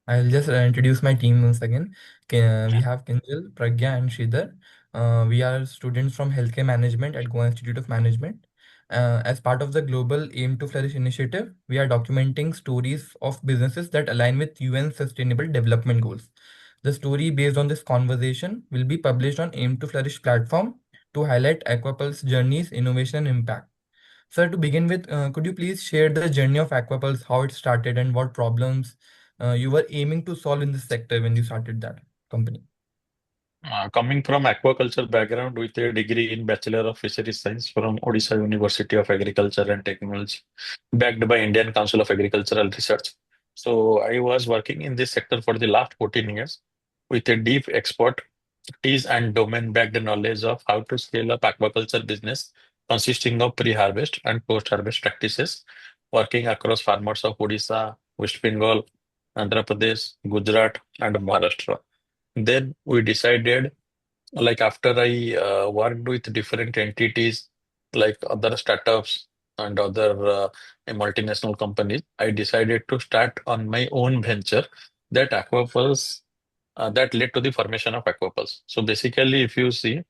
I'll just introduce my team once again. We have Kinjal, Pragya, and Sridhar. We are students from Healthcare Management at Goa Institute of Management. As part of the global Aim to Flourish initiative, we are documenting stories of businesses that align with UN Sustainable Development Goals. The story based on this conversation will be published on Aim to Flourish platform to highlight Aquapulse journeys, innovation, and impact. Sir, to begin with, could you please share the journey of Aquapulse, how it started, and what problems you were aiming to solve in this sector when you started that company? Coming from aquaculture background with a degree in Bachelor of Fisheries Science from Odisha University of Agriculture and Technology, backed by Indian Council of Agricultural Research. So I was working in this sector for the last 14 years with a deep expertise and domain-backed knowledge of how to scale up aquaculture business consisting of pre-harvest and post-harvest practices, working across farmers of Odisha, West Bengal, Andhra Pradesh, Gujarat, and Maharashtra. Then we decided, like after I worked with different entities, like other startups and other multinational companies, I decided to start on my own venture that Aquapulse, that led to the formation of Aquapulse. So basically, if you see,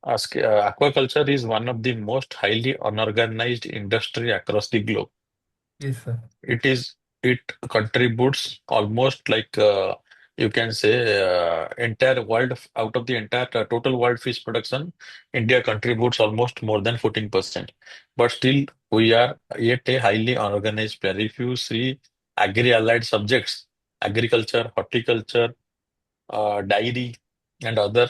aquaculture is one of the most highly unorganized industry across the globe. Yes, sir. It is it contributes almost like you can say entire world out of the entire total world fish production, India contributes almost more than 14%. But still, we are yet a highly unorganized player. If you see agri-allied subjects, agriculture, horticulture, dairy, and other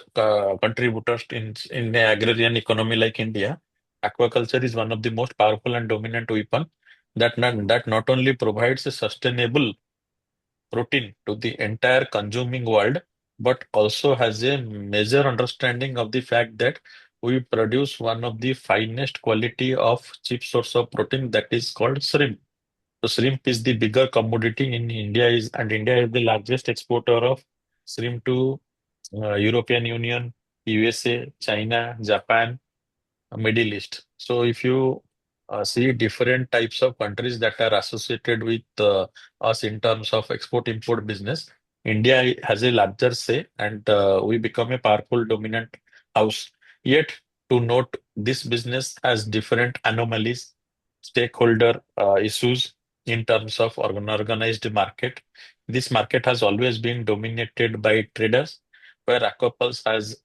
contributors in the agrarian economy like India, aquaculture is one of the most powerful and dominant weapon that not only provides a sustainable protein to the entire consuming world, but also has a major understanding of the fact that we produce one of the finest quality of cheap source of protein that is called shrimp. So shrimp is the bigger commodity in India and India is the largest exporter of shrimp to European Union, USA, China, Japan, Middle East. So if you see different types of countries that are associated with us in terms of export-import business, India has a larger say and we become a powerful dominant house. Yet to note, this business has different anomalies, stakeholder issues in terms of unorganized market. This market has always been dominated by traders, where Aquapulse has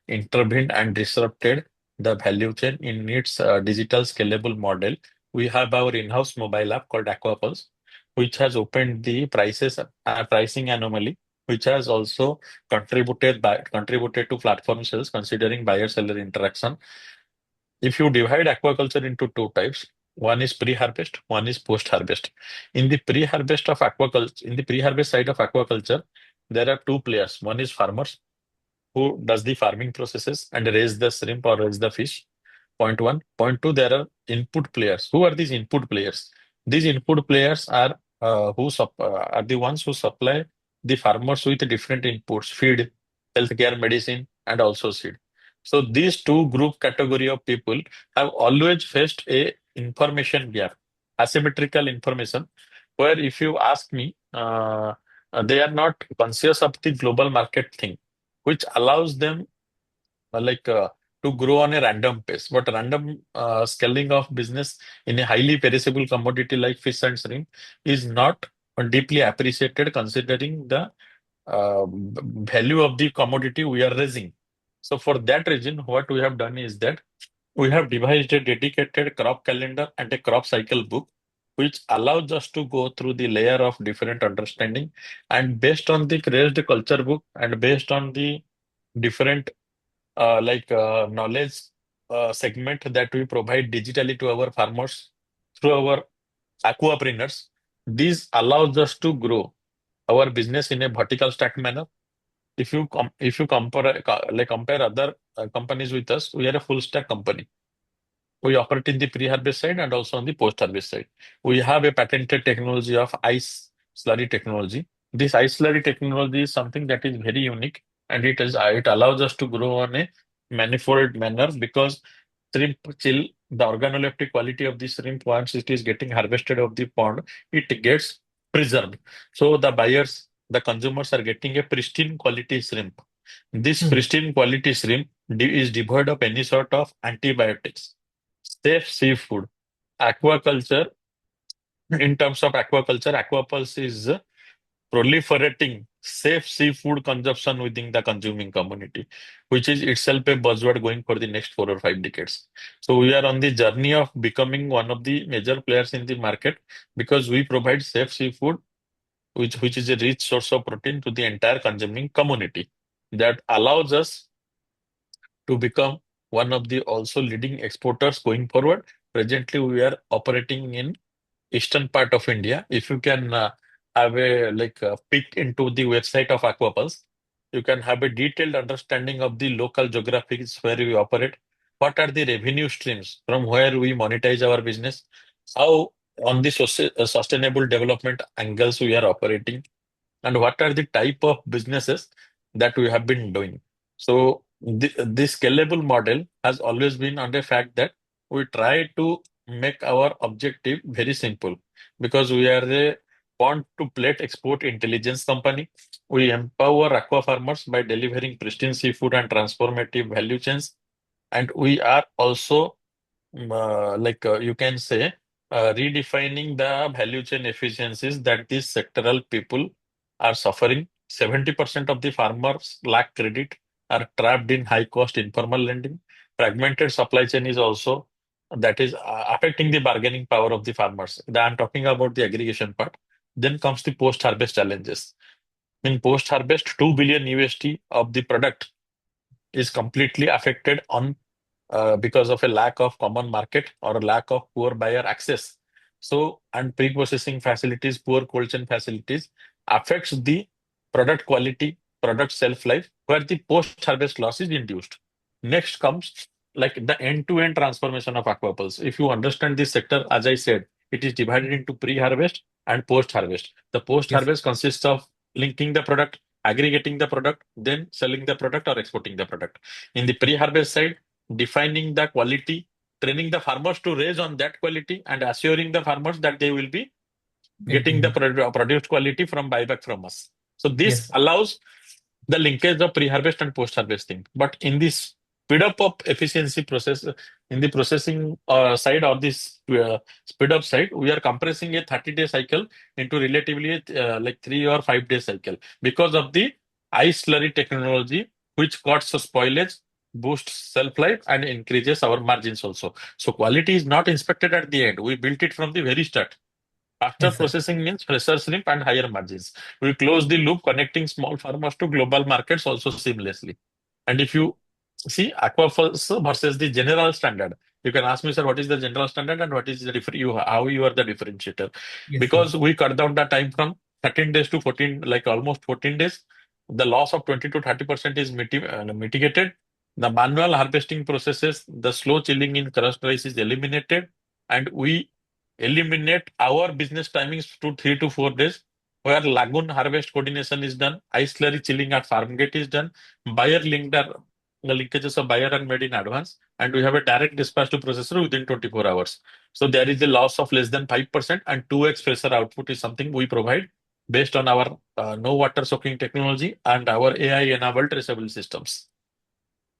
intervened and disrupted the value chain in its digital scalable model. We have our in-house mobile app called Aquapulse, which has opened the pricing anomaly, which has also contributed to platform sales considering buyer-seller interaction. If you divide aquaculture into two types, one is pre-harvest, one is post-harvest. In the pre-harvest side of aquaculture, there are two players. One is farmers who does the farming processes and raise the shrimp or raise the fish. Point one. Point two, there are input players. Who are these input players? These input players are the ones who supply the farmers with different inputs, feed, healthcare, medicine, and also seed. So these two group category of people have always faced a information gap, asymmetrical information, where if you ask me, they are not conscious of the global market thing, which allows them like to grow on a random pace. But random scaling of business in a highly perishable commodity like fish and shrimp is not deeply appreciated considering the value of the commodity we are raising. So for that reason, what we have done is that we have devised a dedicated crop calendar and a crop cycle book, which allows us to go through the layer of different understanding. And based on the raised culture book and based on the different knowledge segment that we provide digitally to our farmers through our aquapreneurs, this allows us to grow our business in a vertical stack manner. If you compare other companies with us, we are a full stack company. We operate in the pre-harvest side and also on the post-harvest side. We have a patented technology of ice slurry technology. This ice slurry technology is something that is very unique, and it allows us to grow on a manifold manner because shrimp chill, the organoleptic quality of the shrimp once it is getting harvested of the pond, it gets preserved. So the buyers, the consumers are getting a pristine quality shrimp. This Hmm. pristine quality shrimp is devoid of any sort of antibiotics. Safe seafood. Aquaculture, in terms of aquaculture, Aquapulse is proliferating safe seafood consumption within the consuming community, which is itself a buzzword going for the next 4 or 5 decades. So we are on the journey of becoming one of the major players in the market because we provide safe seafood, which is a rich source of protein to the entire consuming community. That allows us to become one of the also leading exporters going forward. Presently, we are operating in eastern part of India. If you can have a peek into the website of Aquapulse, you can have a detailed understanding of the local geographies where we operate. What are the revenue streams from where we monetize our business? How on the sustainable development angles we are operating, and what are the type of businesses that we have been doing. So the scalable model has always been on the fact that we try to make our objective very simple because we are a pond to plate export intelligence company. We empower aqua farmers by delivering pristine seafood and transformative value chains. And we are also you can say, redefining the value chain efficiencies that these sectoral people are suffering. 70% of the farmers lack credit, are trapped in high cost informal lending. Fragmented supply chain is also that is affecting the bargaining power of the farmers. I'm talking about the aggregation part. Then comes the post harvest challenges. In post harvest, 2 billion USD of the product is completely affected on because of a lack of common market or a lack of poor buyer access. So, and pre-processing facilities, poor cold chain facilities affects the product quality, product shelf life, where the post-harvest loss is induced. Next comes like the end-to-end transformation of aquapulse. If you understand this sector, as I said, it is divided into pre-harvest and post-harvest. The Yes. post-harvest consists of linking the product, aggregating the product, then selling the product or exporting the product. In the pre-harvest side, defining the quality, training the farmers to raise on that quality, and assuring the farmers that they will be getting the Getting. produced quality from buyback from us. So this Yes. allows the linkage of pre-harvest and post-harvesting. But in this speed up of efficiency process, in the processing side or this speed up side, we are compressing a 30-day cycle into relatively 3 or 5 day cycle because of the ice slurry technology, which cuts the spoilage, boosts shelf life, and increases our margins also. So quality is not inspected at the end. We built it from the very start. Faster Yes, sir. processing means fresher shrimp and higher margins. We close the loop connecting small farmers to global markets also seamlessly. And if you see aquafers versus the general standard, you can ask me, sir, what is the general standard and what is the how you are the differentiator? Yes, Because yes. we cut down the time from 13 days to 14, like almost 14 days. The loss of 20 to 30% is mitigated. The manual harvesting processes, the slow chilling in crushed rice is eliminated, and we eliminate our business timings to 3 to 4 days, where lagoon harvest coordination is done, ice slurry chilling at farm gate is done, buyer linked are the linkages of buyer are made in advance, and we have a direct dispatch to processor within 24 hours. So there is a loss of less than 5%, and 2x fresher output is something we provide based on our no water soaking technology and our AI enabled traceable systems.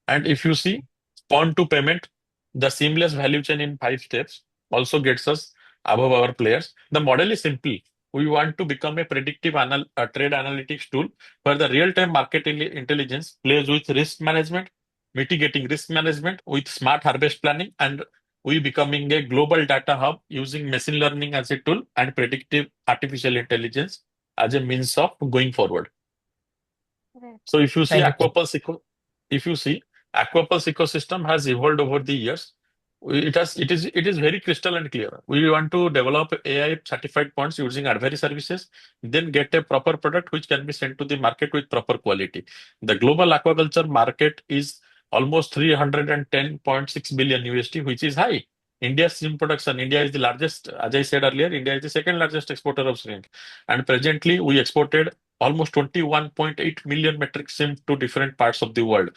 And if you see pawn to payment, the seamless value chain in 5 steps also gets us above our players. The model is simple. We want to become a predictive trade analytics tool where the real-time market intelligence plays with risk management, mitigating risk management with smart harvest planning, and we becoming a global data hub using machine learning as a tool and predictive artificial intelligence as a means of going forward. Right. So if you see Thank you, sir. if you see Aquapulse ecosystem has evolved over the years. It is very crystal and clear. We want to develop AI certified ponds using advisory services, then get a proper product which can be sent to the market with proper quality. The global aquaculture market is almost 310.6 billion USD, which is high. India's shrimp production, India is the largest, as I said earlier, India is the second largest exporter of shrimp. And presently, we exported almost 21.8 million metric shrimp to different parts of the world.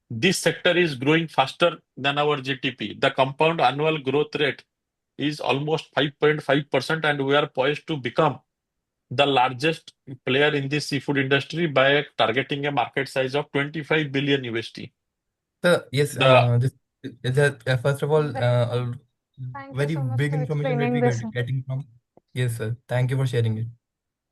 This sector is growing faster than our GDP. The compound annual growth rate is almost 5.5%, and we are poised to become the largest player in the seafood industry by targeting a market size of 25 billion USD. So yes, The this is a, first of all, Very good. a Thank you very so much big for information that explaining we this, got sir. getting from. Yes, sir. Thank you for sharing it.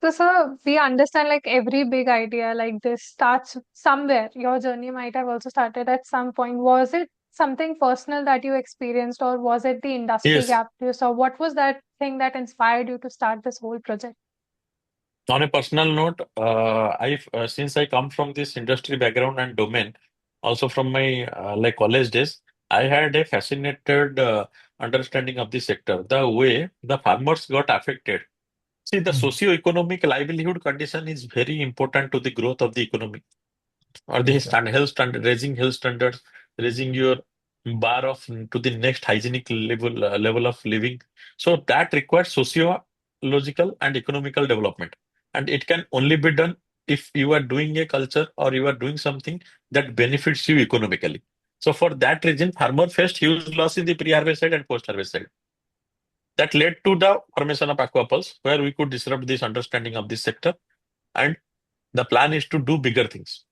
So, sir, we understand like every big idea like this starts somewhere. Your journey might have also started at some point. Was it something personal that you experienced, or was it the industry yes, gap you saw? What was that thing that inspired you to start this whole project? on a personal note, I since I come from this industry background and domain, also from my like college days, I had a fascinated understanding of the sector. The way the farmers got affected. See, the Hmm. socio-economic livelihood condition is very important to the growth of the economy or the Yes, sir. stand health standard, raising health standards, raising your bar of to the next hygienic level of living. So that requires sociological and economical development, and it can only be done if you are doing a culture or you are doing something that benefits you economically. So for that reason, farmer faced huge loss in the pre-harvest side and post-harvest side. That led to the formation of Aquapulse, where we could disrupt this understanding of this sector, and the plan is to do bigger things.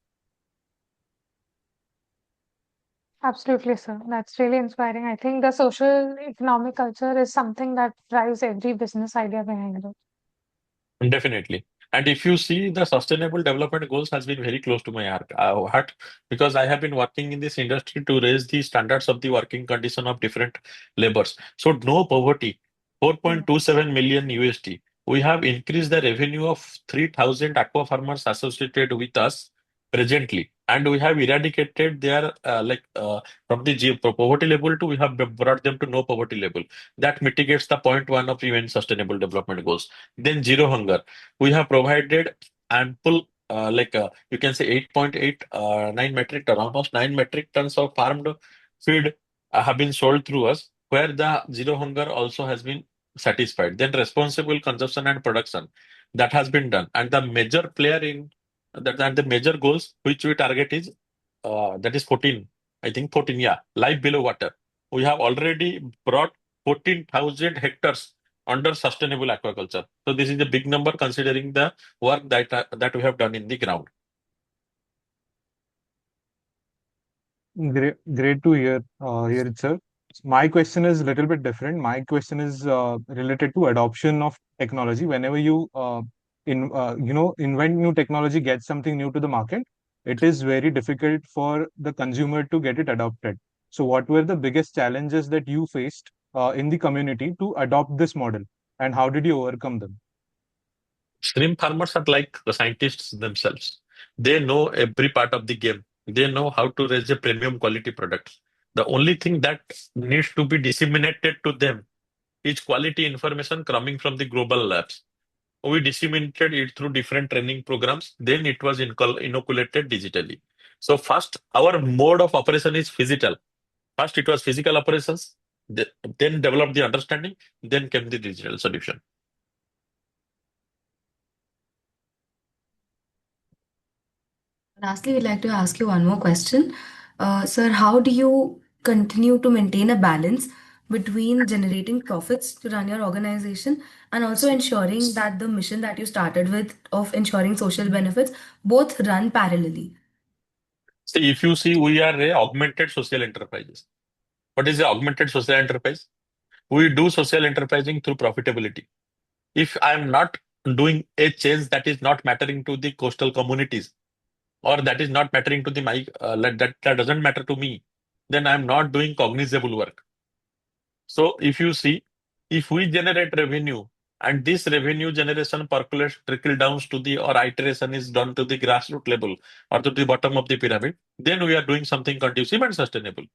Absolutely, sir. That's really inspiring. I think the social economic culture is something that drives every business idea behind it. Definitely. And if you see, the sustainable development goals has been very close to my heart because I have been working in this industry to raise the standards of the working condition of different labors. So no poverty, Yeah. 4.27 million USD. We have increased the revenue of 3,000 aqua farmers associated with us presently. And we have eradicated their from the poverty level to we have brought them to no poverty level. That mitigates the point one of UN sustainable development goals. Then zero hunger. We have provided ample, you can say 8.89 metric ton, almost 9 metric tons of farmed feed have been sold through us, where the zero hunger also has been satisfied. Then responsible consumption and production that has been done, and the major player in that and the major goals which we target is that is 14. I think 14. Yeah, life below water. We have already brought 14,000 hectares under sustainable aquaculture. So this is a big number considering the work that we have done in the ground. Great to hear it, sir. My question is a little bit different. My question is related to adoption of technology. Whenever you invent new technology, get something new to the market, it is very difficult for the consumer to get it adopted. So, what were the biggest challenges that you faced in the community to adopt this model, and how did you overcome them? Shrimp farmers are like the scientists themselves. They know every part of the game. They know how to raise a premium quality product. The only thing that needs to be disseminated to them is quality information coming from the global labs. We disseminated it through different training programs. Then it was inoculated digitally. So first, our mode of operation is physical. First, it was physical operations, then developed the understanding, then came the digital solution. Lastly, we'd like to ask you one more question. Sir, how do you continue to maintain a balance between generating profits to run your organization and also ensuring that the mission that you started with of ensuring social benefits both run parallelly? See, if you see, we are a augmented social enterprises. What is the augmented social enterprise? We do social enterprising through profitability. If I am not doing a change that is not mattering to the coastal communities, or that is not mattering to the my that doesn't matter to me, then I'm not doing cognizable work. So if you see, if we generate revenue and this revenue generation percolates trickle downs to the or iteration is done to the grassroots level or to the bottom of the pyramid, then we are doing something conducive and sustainable.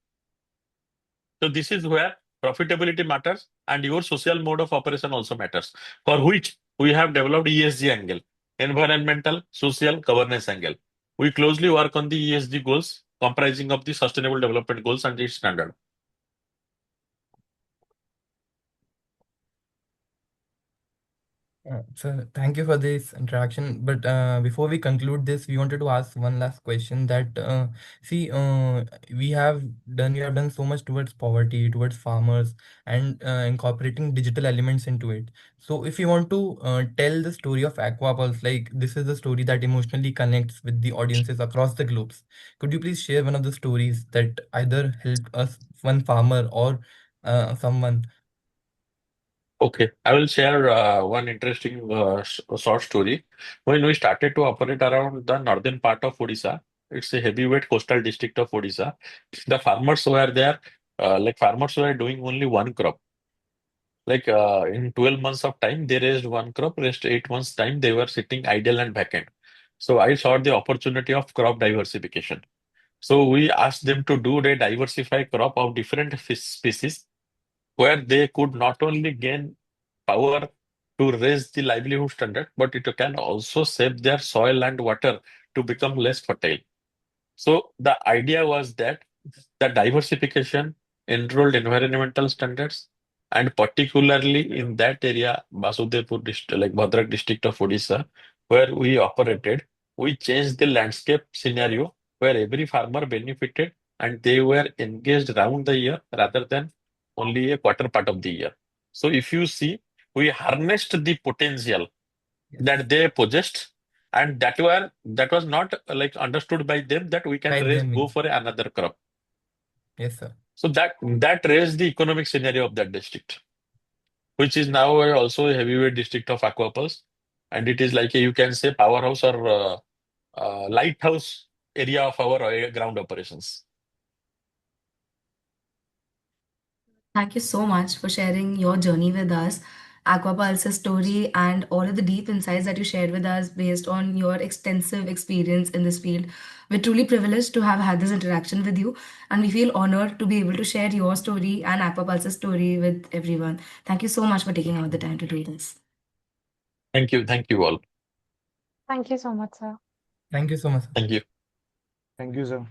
So this is where profitability matters and your social mode of operation also matters, for which we have developed ESG angle, environmental, social, governance angle. We closely work on the ESG goals comprising of the sustainable development goals and its standard. So thank you for this interaction. But before we conclude this, we wanted to ask one last question. That see, we have you have done so much towards poverty, towards farmers, and incorporating digital elements into it. So if you want to tell the story of Aquapulse, like this is the story that emotionally connects with the audiences across the globes. Could you please share one of the stories that either helped us, one farmer, or someone? Okay, I will share one interesting short story. When we started to operate around the northern part of Odisha, it's a heavyweight coastal district of Odisha. The farmers were there, like farmers were doing only one crop. Like in 12 months of time, they raised one crop, rest 8 months time, they were sitting idle and vacant. So I saw the opportunity of crop diversification. So we asked them to do a diversified crop of different fish species where they could not only gain power to raise the livelihood standard, but it can also save their soil and water to become less fertile. So the idea was that the diversification enrolled environmental standards, and particularly in that area, Basudepur district, like Bhadrak district of Odisha, where we operated, we changed the landscape scenario where every farmer benefited and they were engaged round the year rather than only a quarter part of the year. So if you see, we harnessed the potential Yes, that they possessed, and that was not like understood by them that we can by raise them. go for another crop. Yes, sir. So that raised the economic scenario of that district, which is now also a heavyweight district of Aquapulse, and it is like you can say powerhouse or lighthouse area of our ground operations. Thank you so much for sharing your journey with us, Aquapulse's story, and all of the deep insights that you shared with us based on your extensive experience in this field. We're truly privileged to have had this interaction with you, and we feel honored to be able to share your story and Aquapulse's story with everyone. Thank you so much for taking out the time to do this. Thank you all. Thank you so much, sir. Thank you so much, sir. Thank you. Thank you, sir.